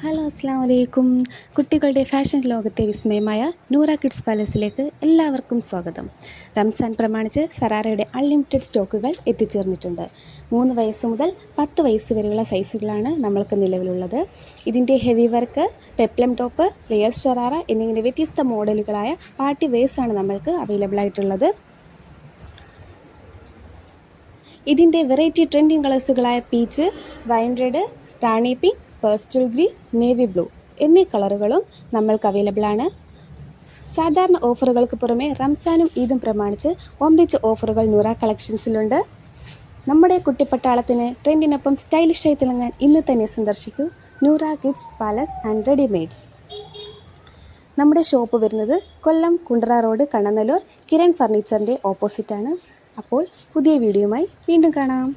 Hello അസ്സാം വലൈക്കും. കുട്ടികളുടെ ഫാഷൻ ലോകത്തെ വിസ്മയമായ നൂറ കിഡ്സ് പാലസിലേക്ക് എല്ലാവർക്കും സ്വാഗതം. റംസാൻ പ്രമാണിച്ച് സറാറയുടെ അൺലിമിറ്റഡ് സ്റ്റോക്കുകൾ എത്തിച്ചേർന്നിട്ടുണ്ട്. 3 വയസ്സ് മുതൽ 10 വയസ്സ് വരെയുള്ള സൈസുകളാണ് നമ്മൾക്ക് നിലവിലുള്ളത്. ഇതിൻ്റെ heavy work, peplum top, layers sharara എന്നിങ്ങനെ വ്യത്യസ്ത മോഡലുകളായ പാർട്ടി വെയർസാണ് നമ്മൾക്ക് അവൈലബിൾ ആയിട്ടുള്ളത്. ഇതിൻ്റെ വെറൈറ്റി ട്രെൻഡിങ് കളേഴ്സുകളായ peach, wine red, rani pink, pastel green, navy blue എന്നീ കളറുകളും നമ്മൾക്ക് അവൈലബിൾ ആണ്. സാധാരണ ഓഫറുകൾക്ക് പുറമെ റംസാനും ഈദും പ്രമാണിച്ച് ഒമ്പിച്ച ഓഫറുകൾ നൂറ കളക്ഷൻസിലുണ്ട്. നമ്മുടെ കുട്ടിപ്പട്ടാളത്തിന് ട്രെൻഡിനൊപ്പം സ്റ്റൈലിഷായി തിളങ്ങാൻ ഇന്ന് തന്നെ സന്ദർശിക്കൂ Noora kids palace and readymades. നമ്മുടെ ഷോപ്പ് വരുന്നത് കൊല്ലം കുണ്ടറ റോഡ്, കണ്ണനല്ലൂർ, കിരൺ ഫർണിച്ചറിൻ്റെ ഓപ്പോസിറ്റാണ്. അപ്പോൾ പുതിയ വീഡിയോയുമായി വീണ്ടും കാണാം.